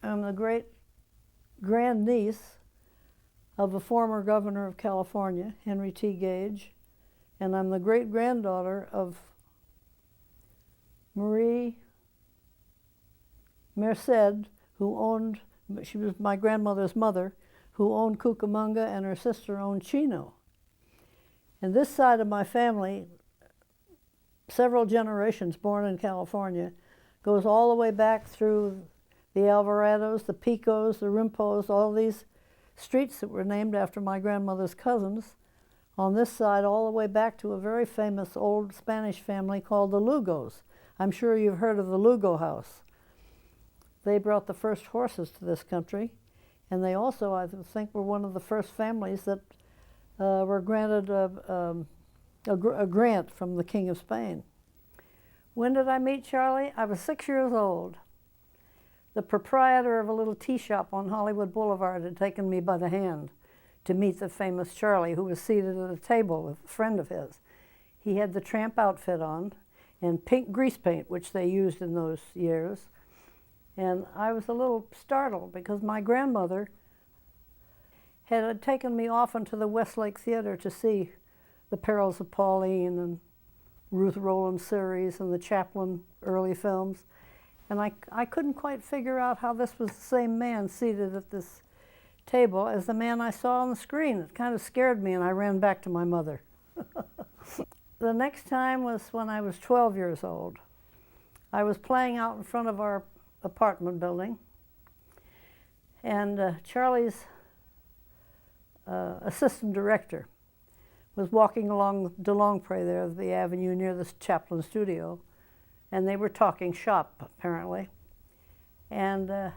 I'm the great grandniece of a former governor of California, Henry T. Gage, and I'm the great-granddaughter of Marie Merced, who owned, she was my grandmother's mother, who owned Cucamonga, and her sister owned Chino. And this side of my family, several generations born in California, goes all the way back through the Alvarados, the Picos, the Rimpos, all these streets that were named after my grandmother's cousins. On this side, all the way back to a very famous old Spanish family called the Lugos. I'm sure you've heard of the Lugo house. They brought the first horses to this country, and they also, I think, were one of the first families that were granted a grant from the King of Spain. When did I meet Charlie? I was 6 years old. The proprietor of a little tea shop on Hollywood Boulevard had taken me by the hand to meet the famous Charlie, who was seated at a table with a friend of his. He had the tramp outfit on and pink grease paint, which they used in those years. And I was a little startled because my grandmother had taken me often to the Westlake Theater to see The Perils of Pauline and Ruth Roland series and the Chaplin early films. And I couldn't quite figure out how this was the same man seated at this table as the man I saw on the screen. It kind of scared me, and I ran back to my mother. The next time was when I was 12 years old. I was playing out in front of our apartment building, and Charlie's assistant director was walking along DeLongpre there, the avenue near the Chaplin studio, and they were talking shop, apparently. And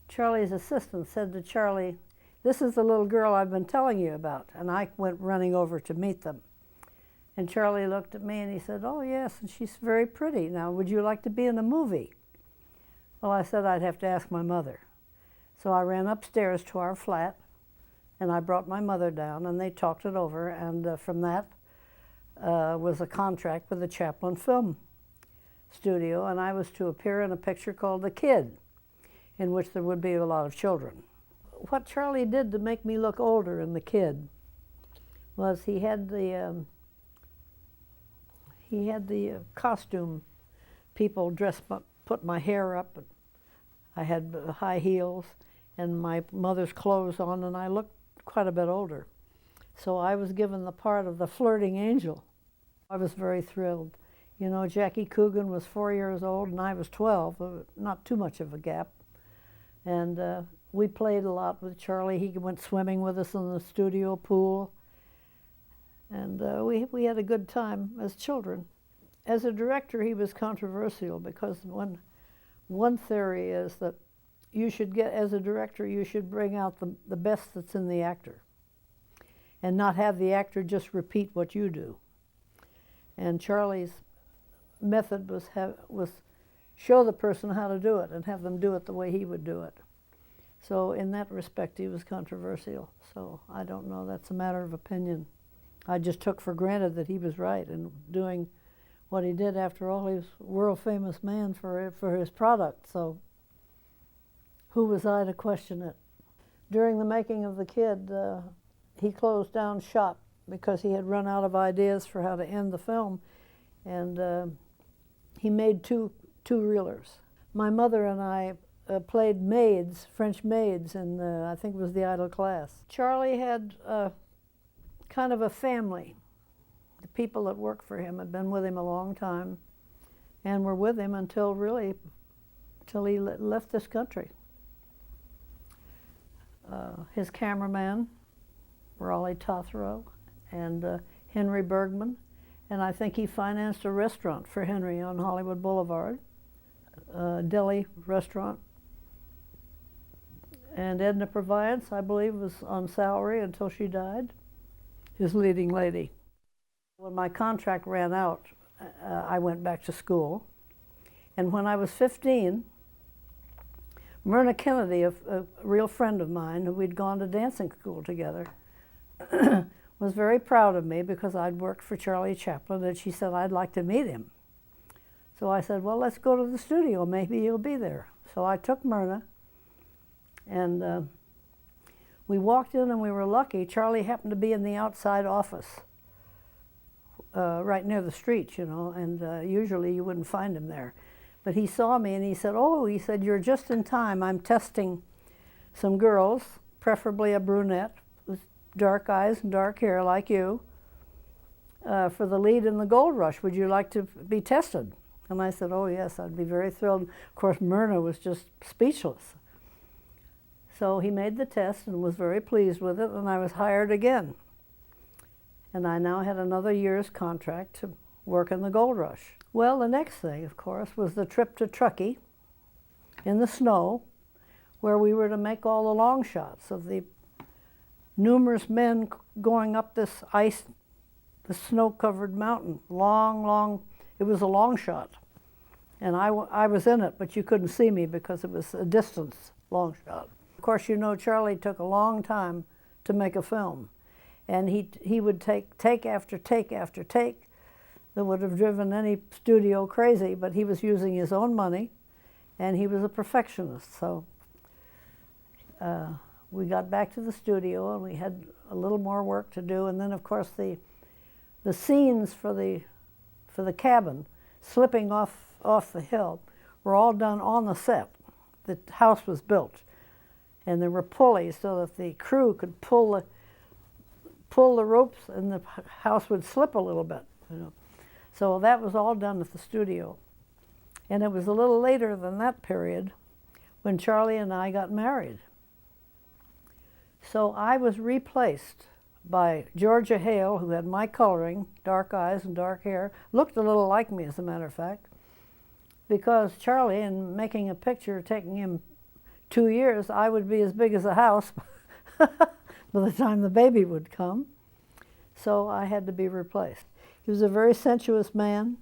Charlie's assistant said to Charlie, "This is the little girl I've been telling you about." And I went running over to meet them. And Charlie looked at me and he said, "Oh, yes, and she's very pretty. Now, would you like to be in a movie?" Well, I said I'd have to ask my mother. So I ran upstairs to our flat, and I brought my mother down, and they talked it over, and from that was a contract with the Chaplin Film Studio, and I was to appear in a picture called The Kid, in which there would be a lot of children. What Charlie did to make me look older in The Kid was he had the costume people dress up, put my hair up, and I had high heels and my mother's clothes on, and I looked quite a bit older. So I was given the part of the flirting angel. I was very thrilled. You know, Jackie Coogan was 4 years old and I was 12, not too much of a gap. And we played a lot with Charlie. He went swimming with us in the studio pool. And we had a good time as children. As a director, he was controversial because one theory is that you should get, as a director, you should bring out the best that's in the actor and not have the actor just repeat what you do. And Charlie's method was show the person how to do it and have them do it the way he would do it. So in that respect, he was controversial. So I don't know, that's a matter of opinion. I just took for granted that he was right in doing what he did. After all, he was a world-famous man for his product, so who was I to question it? During the making of The Kid, he closed down shop because he had run out of ideas for how to end the film, and he made two reelers. My mother and I played maids, French maids, in I think it was the Idle Class. Charlie had kind of a family. The people that worked for him had been with him a long time and were with him until he left this country. His cameraman, Raleigh Tothrow, and Henry Bergman, and I think he financed a restaurant for Henry on Hollywood Boulevard, a deli restaurant. And Edna Purviance, I believe, was on salary until she died, his leading lady. When my contract ran out, I went back to school. And when I was 15, Myrna Kennedy, a real friend of mine who we'd gone to dancing school together, was very proud of me because I'd worked for Charlie Chaplin, and she said I'd like to meet him. So I said, well, let's go to the studio, maybe you'll be there. So I took Myrna, And we walked in and we were lucky. Charlie happened to be in the outside office, right near the street, you know, and usually you wouldn't find him there. But he saw me and he said, "Oh," he said, "you're just in time. I'm testing some girls, preferably a brunette with dark eyes and dark hair like you, for the lead in the Gold Rush. Would you like to be tested?" And I said, "Oh yes, I'd be very thrilled." Of course, Myrna was just speechless. So he made the test and was very pleased with it, and I was hired again. And I now had another year's contract to work in the Gold Rush. Well, the next thing, of course, was the trip to Truckee in the snow, where we were to make all the long shots of the numerous men going up this ice, the snow-covered mountain. Long, it was a long shot. And I was in it, but you couldn't see me because it was a distance long shot. Of course, you know, Charlie took a long time to make a film. And he would take after take after take that would have driven any studio crazy, but he was using his own money, and he was a perfectionist. So we got back to the studio, and we had a little more work to do. And then, of course, the scenes for the cabin slipping off the hill were all done on the set. The house was built, and there were pulleys so that the crew could pull the ropes, and the house would slip a little bit, you know. So that was all done at the studio. And it was a little later than that period when Charlie and I got married. So I was replaced by Georgia Hale, who had my coloring, dark eyes and dark hair, looked a little like me, as a matter of fact, because Charlie, in making a picture taking him 2 years, I would be as big as a house by the time the baby would come. So I had to be replaced. He was a very sensuous man.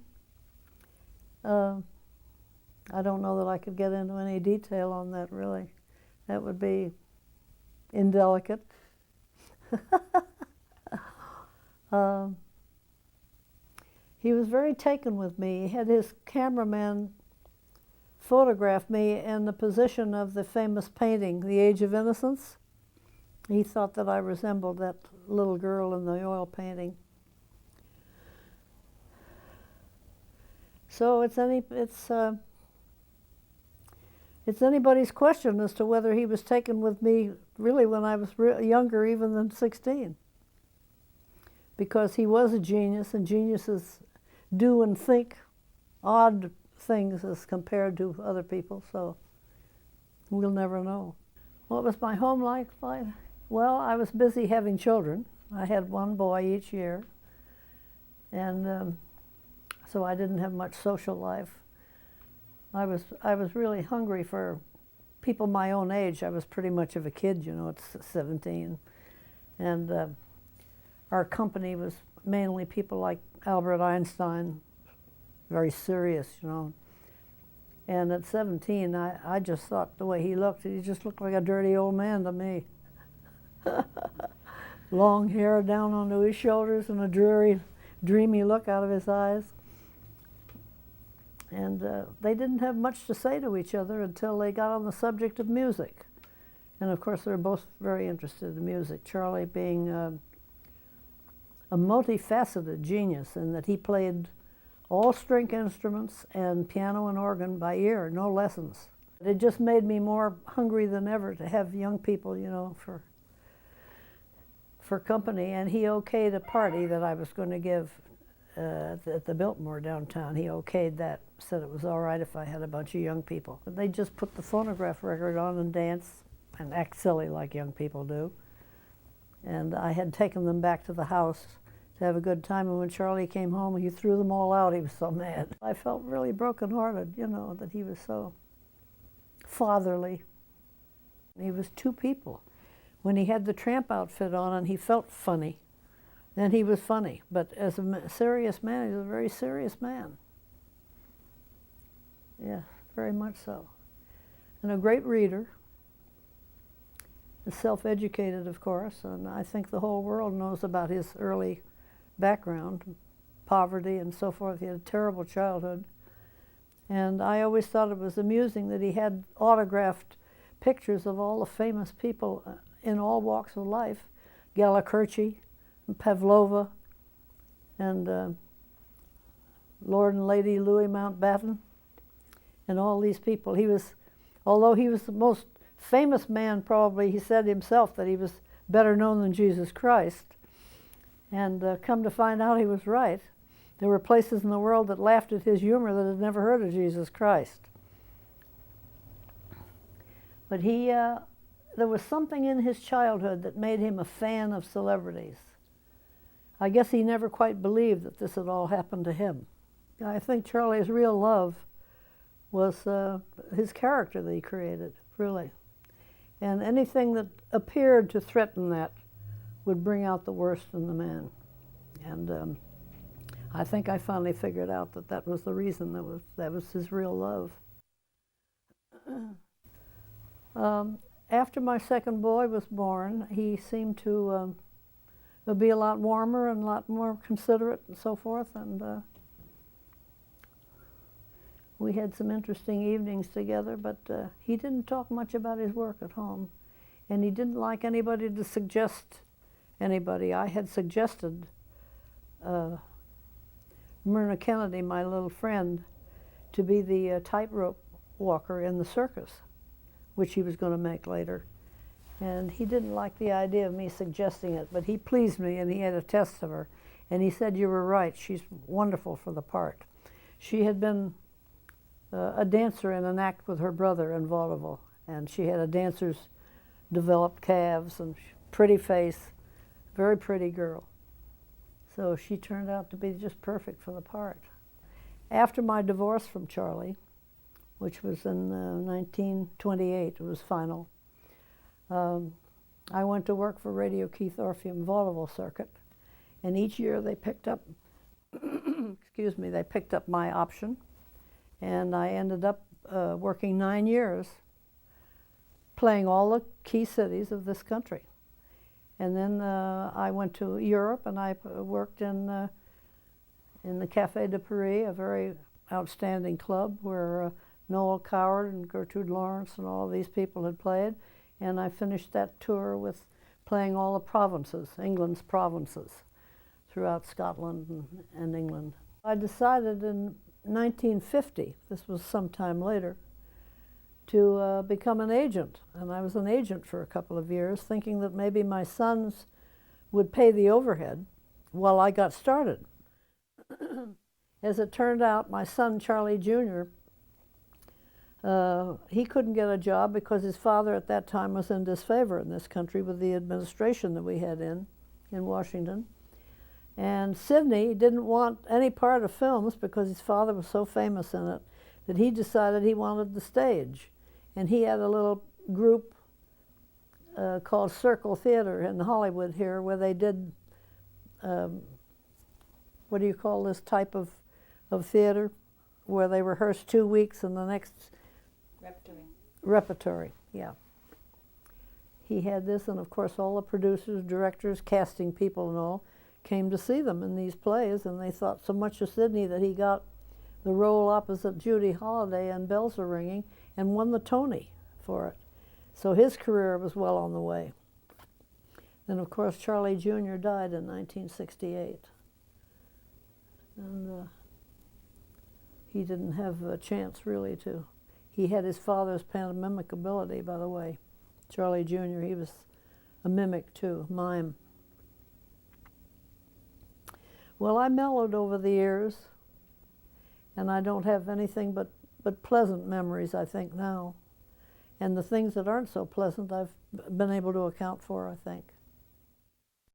I don't know that I could get into any detail on that, really. That would be indelicate. He was very taken with me. He had his cameraman photograph me in the position of the famous painting, The Age of Innocence. He thought that I resembled that little girl in the oil painting. So it's anybody's question as to whether he was taken with me really when I was younger even than 16. Because he was a genius, and geniuses do and think odd things as compared to other people, so we'll never know. What was my home life like? Well, I was busy having children. I had one boy each year, and so I didn't have much social life. I was really hungry for people my own age. I was pretty much of a kid, you know, at 17. And our company was mainly people like Albert Einstein, very serious, you know. And at 17, I just thought the way he just looked like a dirty old man to me. Long hair down onto his shoulders and a dreamy look out of his eyes. And they didn't have much to say to each other until they got on the subject of music. And of course, they were both very interested in music. Charlie being a multifaceted genius in that he played all string instruments and piano and organ by ear, no lessons. It just made me more hungry than ever to have young people, you know, for company. And he okayed a party that I was going to give at the Biltmore downtown. He okayed that, said it was all right if I had a bunch of young people. But they just put the phonograph record on and dance and act silly like young people do. And I had taken them back to the house to have a good time, and when Charlie came home, he threw them all out. He was so mad. I felt really brokenhearted, you know, that he was so fatherly. He was two people. When he had the tramp outfit on and he felt funny, then he was funny. But as a serious man, he was a very serious man. Yeah, very much so. And a great reader. Self-educated, of course, and I think the whole world knows about his early background, poverty and so forth. He had a terrible childhood. And I always thought it was amusing that he had autographed pictures of all the famous people in all walks of life, Gallikurchi and Pavlova and Lord and Lady Louis Mountbatten and all these people. Although he was the most famous man, probably, he said himself that he was better known than Jesus Christ. And come to find out he was right. There were places in the world that laughed at his humor that had never heard of Jesus Christ. But there was something in his childhood that made him a fan of celebrities. I guess he never quite believed that this had all happened to him. I think Charlie's real love was his character that he created, really. And anything that appeared to threaten that would bring out the worst in the man. And I think I finally figured out that that was the reason, that was his real love. After my second boy was born, he seemed to be a lot warmer and a lot more considerate and so forth. And we had some interesting evenings together, but he didn't talk much about his work at home. And he didn't like anybody to suggest anybody. I had suggested Myrna Kennedy, my little friend, to be the tightrope walker in the circus, which he was going to make later. And he didn't like the idea of me suggesting it, but he pleased me, and he had a test of her. And he said, "You were right, she's wonderful for the part." She had been a dancer in an act with her brother in vaudeville, and she had a dancer's developed calves and pretty face, very pretty girl. So she turned out to be just perfect for the part. After my divorce from Charlie, which was in 1928, it was final, I went to work for Radio Keith Orpheum vaudeville circuit, and each year they picked up, excuse me, they picked up my option, and I ended up working 9 years playing all the key cities of this country. And then I went to Europe, and I worked in the Café de Paris, a very outstanding club where Noel Coward and Gertrude Lawrence and all of these people had played. And I finished that tour with playing all the provinces, England's provinces, throughout Scotland and England. I decided in 1950, this was sometime later, to become an agent. And I was an agent for a couple of years, thinking that maybe my sons would pay the overhead while I got started. As it turned out, my son, Charlie Jr., he couldn't get a job because his father at that time was in disfavor in this country with the administration that we had in Washington. And Sidney didn't want any part of films because his father was so famous in it that he decided he wanted the stage. And he had a little group called Circle Theater in Hollywood here where they did, what do you call this type of theater? Where they rehearsed 2 weeks and the next... Repertory. Repertory, yeah. He had this, and of course all the producers, directors, casting people and all came to see them in these plays, and they thought so much of Sidney that he got the role opposite Judy Holliday in Bells Are Ringing and won the Tony for it. So his career was well on the way. Then of course Charlie Jr. died in 1968. And he didn't have a chance really to. He had his father's pantomimic ability, by the way. Charlie Jr., he was a mimic too, mime. Well, I mellowed over the years, and I don't have anything but pleasant memories, I think, now. And the things that aren't so pleasant, I've been able to account for, I think.